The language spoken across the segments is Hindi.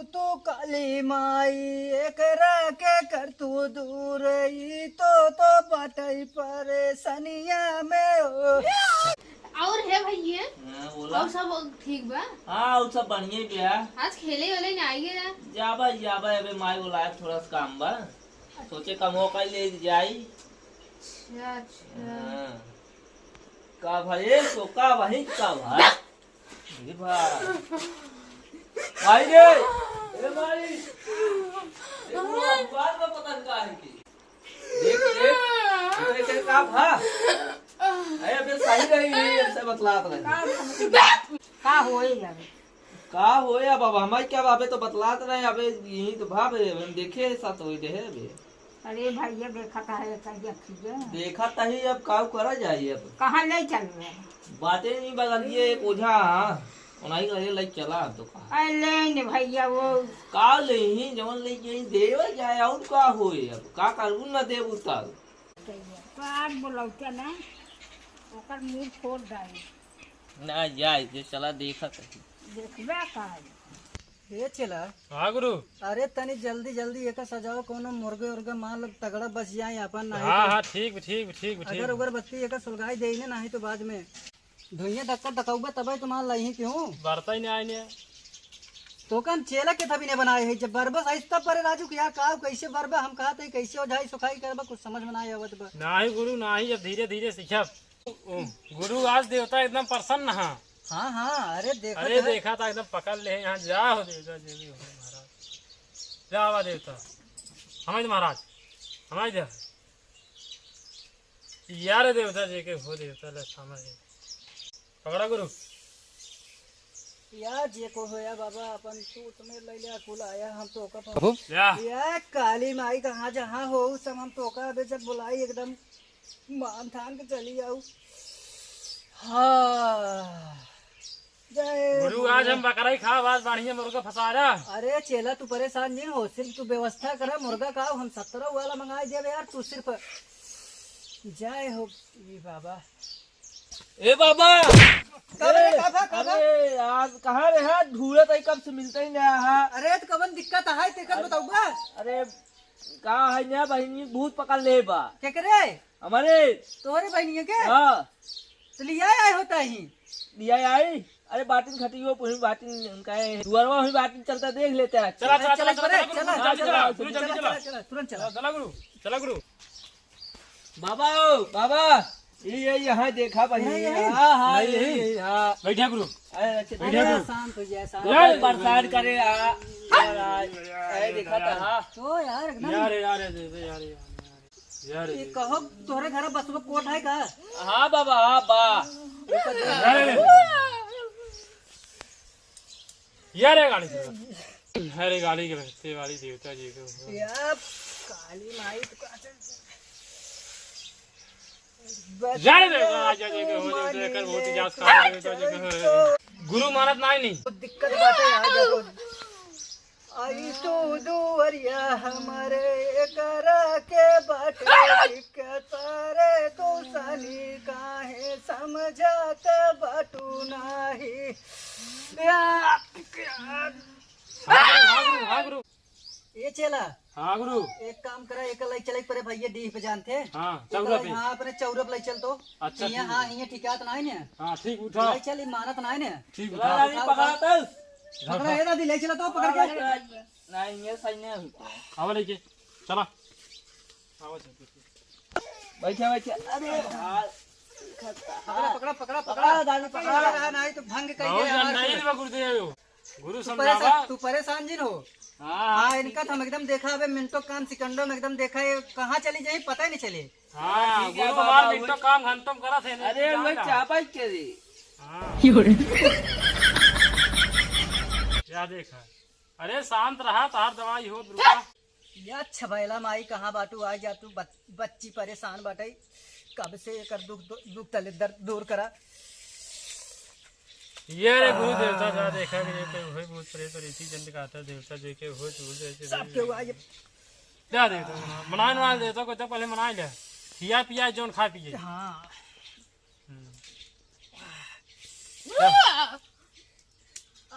तो काली माई एकरा के कर तू दूर ई तो बटई परेशानिया में हो। और है भैया बोला और सब ठीक बा। हाँ वो सब बढ़िया बिया। आज खेले वाले नहीं आएंगे ना? जाबा अबे माई बोला थोड़ा सा काम बा, सोचे कमो का ले जाई। अच्छा अच्छा हाँ। का भाई तो का भाई का भाई ये भाई रे ए भाई ये बात में पता का है कि देख देख का भा अरे अबे सही रही है ऐसे बतलात रहे का होई जावे का होया बाबा हमारे क्या बाबे तो बतलात रहे अबे यही तो भावे हम देखे साथ होई रहे अबे। अरे भैया देखा का है कहिया खिजे देखा तही अब का करा जाए अब कहां ले चल रहे बातें नहीं बदलिए एक ओझा उन्हीं करे ले चला तो का अरे ले भैया वो का ले ही जवन ले यही देवे जाए और का होए अब का करू न देव उतार पार बोलौते ना ओकर मुंह फोड़ डाई ना जाए जे चला देखा कहीं देखबे का हे चला हाँ गुरु। अरे तनी जल्दी जल्दी एक सजाओ कोनो मुर्गे उर्गे मार लग तगड़ा बच जाए अपन नहीं हाँ तो हाँ ठीक ठीक ठीक अगर ठीक उगर बत्ती एक सुलगाई दे ने नहीं तो बाद में धुइया धक्का धकाऊबे तबे तो मान लही क्यों बरता ही नहीं आए ने तो कम चेला के थभी ने बनाए है जब बरबस ऐसा पर राजू क्या का कैसे बरबा हम कहते हैं कैसे ओझाई सुखाई करबा कुछ समझ में ना आवत बा। नहीं गुरु नहीं अब धीरे धीरे सीखब। गुरु आज देवता एकदम प्रसन्न हाँ। हाँ हाँ अरे देखो अरे देखा था एकदम पकड़ ले यहाँ जाओ देवता जी हो महाराज जावा देवता हमारे महाराज हमारे दे यार देवता जी के हो देवता ले समझ पकड़ा गुरु यार जे को होया बाबा अपन तू तुम्हें ले लिया कुल आया हम तो का या या काली माई कहाँ जहाँ हो सब हम तो का अबे जब बुलाई एकदम मान थान के चली आऊ। हाँ जय गुरु आज हम बकरा ही खा आज बढ़िया मुर्गा फंसा रहा। अरे चेला तू परेशान नहीं हो सिर्फ तू व्यवस्था करा मुर्गा का हम 17 वाला मंगा दे यार तू सिर्फ जय हो ये बाबा। ए बाबा अरे काफा काफा अरे आज कहाँ रे है ढूंढे तो कब से मिलते ही नहीं है। अरे तो कवन दिक्कत है तेकर बताऊंगा अरे का है ना बहनी भूत पकड़ ले बा क्या करे हमारे तोहरे बहनिया के हाँ तो लिया आए होता ही लिया आई। अरे बाटिन खटी हो पूरी बाटिन उनका दुआरवा हुई बाटिन चलता देख लेते हैं। चला चला चला चला चला चला चला गुरु चला जल्दी चला चला तुरंत चला चला गुरु चला गुरु। बाबा ओ बाबा ये यहाँ देखा बहनी हाँ हाँ यही हाँ बैठा गुरु अरे शांत हो जाए शांत यार बरसात करे देखा था हाँ तो यार एकदम यार यार यार यार ये कहो तोहरे घर बस में कोट है का हाँ बाबा हाँ बा यार गाड़ी अरे गाड़ी के रस्ते वाली देवता जी को यार काली माई तो जाने दे राजा जी के हो जो कर बहुत जास का देवता जी के गुरु मानत नहीं दिक्कत बात है यार जब आई तो दुवरिया हमारे करा के बाटे दिक्कत रे तो साली काहे समझात बाटू नाही हाँ गुरु ये चला हाँ गुरु एक काम करा एक लाई चले परे भैया डीह पे जानते हाँ चौरा पे हाँ अपने चौरप लाई चल तो अच्छा, यहाँ ठीक हाँ ये ठिकात ना है ने हाँ ठीक उठा लाई चल मानत ना है ने ठीक चला उठा रानी पकड़ा तो पकड़ा है दादी ले चला तो पकड़ के नहीं ये सही नहीं आवा लेके चला आवा चल बैठा बैठा अरे पकड़ा पकड़ा पकड़ा पकड़ा दादी पकड़ा रहा नहीं तो भंग बहुत कहीं नहीं बा गुरुदेव गुरु समझावा तू परेशान जिन हो हाँ हाँ इनका तो हम एकदम देखा अबे मिनटों काम सेकंडों में एकदम देखा है कहाँ चली जाए पता ही नहीं चले। हाँ गुरु हमार मिनटों काम घंटों में करा थे अरे मैं चापा के रे हाँ क्या देखा अरे शांत रहा तार दवाई हो रुका या छबैला माई कहाँ बाटू आ जा तू बच्ची परेशान बाटे कब से कर दुख तले दर्द दूर करा। ये रे गुरु देवता जा देखा कि ये होय बहुत प्रेत और इसी जन का आता देवता जो के हो चूल जैसे सब के आज क्या देवता मना देवता को तो पहले मना ले खिया पिया जोन खा पिए हाँ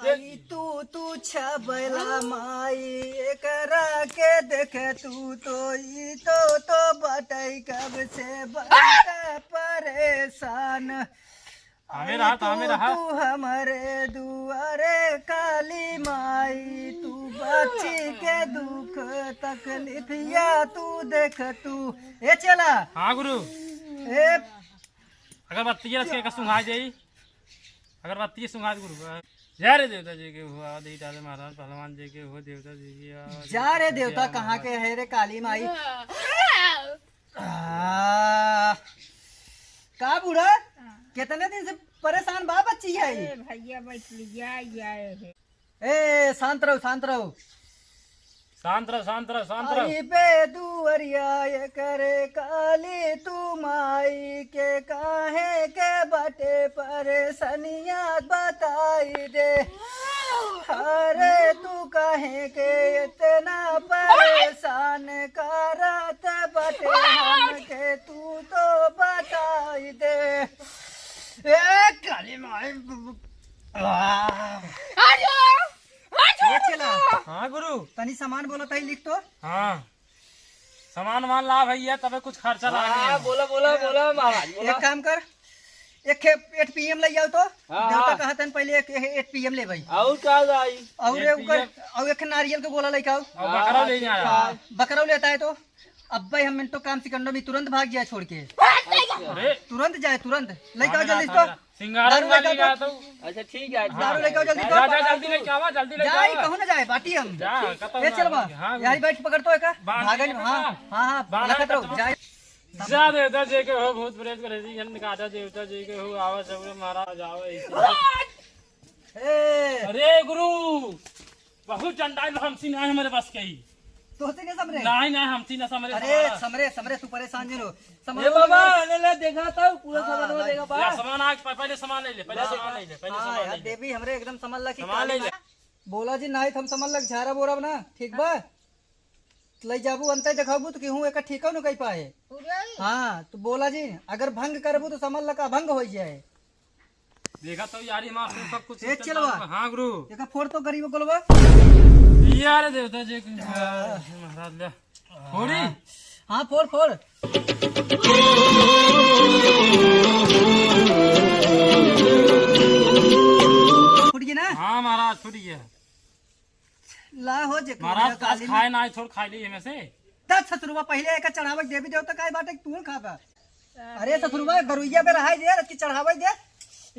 आई तू छबला माई एकरा के देखे तू तो ई तो बटई कब से बड़ा परेशान। हमें रहा तू हमारे दुआरे काली माई तू बच्ची के दुख तकलीफिया तू देख तू। ए चला हाँ गुरु ए अगरबत्ती रख के सुंघा जाई अगरबत्ती सुंघा गुरु जय रे देवता जी के हुआ दे डाले महाराज पहलवान जी के हो देवता जी की जा रे देवता कहाँ के है रे काली माई। का बूढ़ा कितने दिन से परेशान बा बच्ची है। भैया बैठ लिया है। ए शांत रहो शांत रहो शांत रहो आई पे दुअरिया ये करे काली तू माई के काहे के बटे परेशानियां बताई दे। अरे तू काहे के इतना परेशान करत बटे हम के तू तो बताई दे। ए काली माई ये चला। हाँ गुरु तनी सामान बोलो तही लिख तो। हाँ सामान मान ला भैया तबे कुछ खर्चा लगा बोला महाराज एक काम कर एक 8 PM ले जाओ तो देवता कहतन पहले एक 8 PM ले भाई और का जाई और एक नारियल के गोला लेके आओ। बकरा ले आया बकरा लेता है तो अब भाई हम मिनटों काम सिकंडों में तुरंत भाग जाए छोड़ के अरे तुरंत जाए तुरंत लेके आओ जल्दी तो सिंगारन वाली का तो अच्छा ठीक है दारू लेके आओ जल्दी जा तो जल्दी लेके आवा जाए कहूं ना जाए बाटी हम जा कतौ ये चल बा हाँ यार बैठ पकड़ तो एक भागन हाँ हाँ बांधा लखत रहो जाए। जा देवता जी के हो भूत प्रेत करे जी जन काटा देवता जी के हो आवा सब महाराज आओ ए अरे गुरु बहुत चंडाल हमसी नहीं हमारे बस के ही तो से नहीं समरे नहीं हमसी ना समरे अरे समरे तू परेशान नहीं हो ए बाबा ले देखा था पूरा सामान में देखा या सामान आग पहले सामान ले ले पहले सामान ले ले पहले हाँ सामान यार ले ले देवी हमरे एकदम समझ ला कि सामान ले ले बोला जी नहीं हम समझ लग झारा बोरा ना ठीक बा ले जाबू अंत देखाबू तो केहू एक ठीक न कह पाए। हाँ तो बोला जी अगर भंग करबू तो समझ लगा भंग हो जाए। देखा तो यार मां सब कुछ ए चलवा हां गुरु देखा फोड़ तो गरीब गोलवा यार देवता जी महाराज ले फोड़ी हाँ फोड़ फोड़ फूट गई ना। हाँ महाराज फूट गया ला हो जे महाराज आज खाए ना छोड़ खा ली में से 10 ससुरवा पहले एक चढ़ावे देवी देवता काय बाटे तू खाबा। अरे ससुरवा गरुइया पे रहाई दे रखी चढ़ावे दे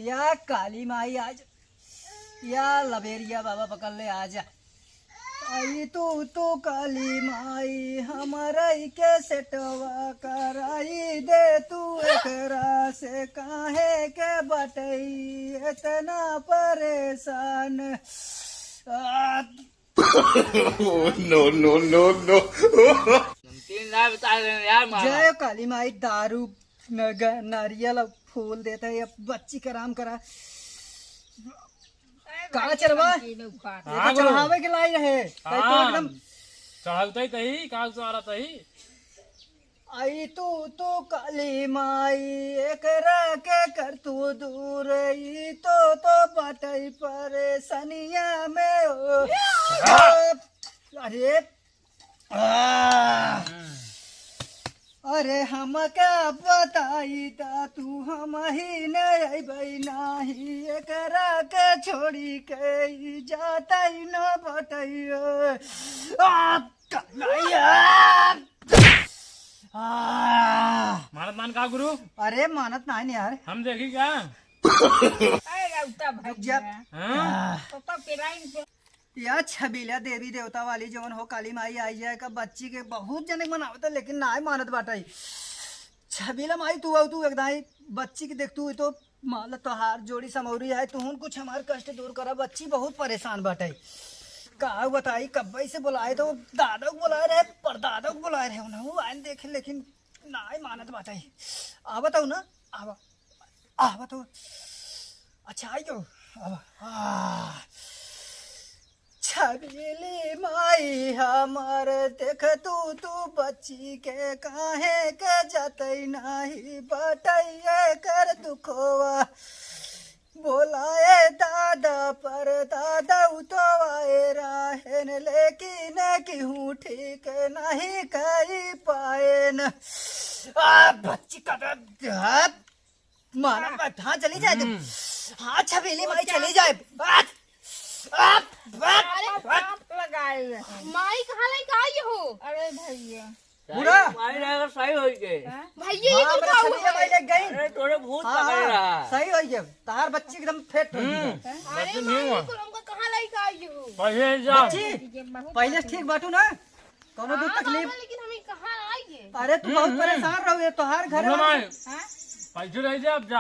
या काली माई आज या लबेरिया बाबा पकड़ ले आजा। आई तू काली माई हमारा के सेटवा कराई दे तू एकरा से काहे के बटई इतना परेशान। no. 3 लाख बता रहे हैं यार महाराज। जय काली माई दारू नारियल फूल देता है बच्ची का राम करा कहा चलवा चढ़ावे के लाई रहे तो एकदम चढ़ाते तही काल से आ रहा तही आई तू काली माई एकरा के कर तू दूर ई तो बटई परेशानिया में हो। अरे अरे हम क्या बताई ता तू हम ही नहीं नाही एकरा के छोड़ी के जाता ही न बटई मानत मान का गुरु अरे मानत नहीं यार हम देखी क्या रुक जा। हाँ? या छबीला देवी देवता वाली जवन हो काली माई आई जाए का बच्ची के बहुत जने मनावता लेकिन ना मानत बाटाई। छबीला माई तू आओ तू एकदम बच्ची की देख तू तो मान तोहार जोड़ी समौरी है तू कुछ हमार कष्ट दूर करा बच्ची बहुत परेशान बाटाई। का बताई कब्बई से बुलाए तो दादा को बुलाए रहे परदादा को बुलाए रहे उन्हें आयन देखे लेकिन ना मानत बाटाई। आ बताऊ ना आ बताओ अच्छा आई जो छबीली माई हमार देख तू बच्ची के काहे के जतई नहीं बटैया कर दुखवा बोलाए दादा पर दादा तो आए रहेन लेकिन क्यों ठीक नहीं कही पाए न बच्ची का हाथ माना बात हाँ चली जाए हाँ छबीली माई चली जाए बात पाप लगाए हुए हैं। माई कहाँ लेके आई हो? अरे भैया बुरा माई रहेगा सही हो गए। भैया ये हाँ, क्या मेरा हुआ छबीला माई लग गई अरे तोरे भूत हाँ, पकड़ रहा। सही हो गया तार बच्ची एकदम फिट हो गई अरे माई को हमको कहाँ लेके आई हो? पहले जाओ बच्ची ये बहुत पहले ठीक बाटू ना कोनो दो हाँ तकलीफ बाबा, लेकिन हमें कहाँ आई है? अरे तू बहुत परेशान रहो ये तोहार घर माई हाँ? पैसे रह जा अब जा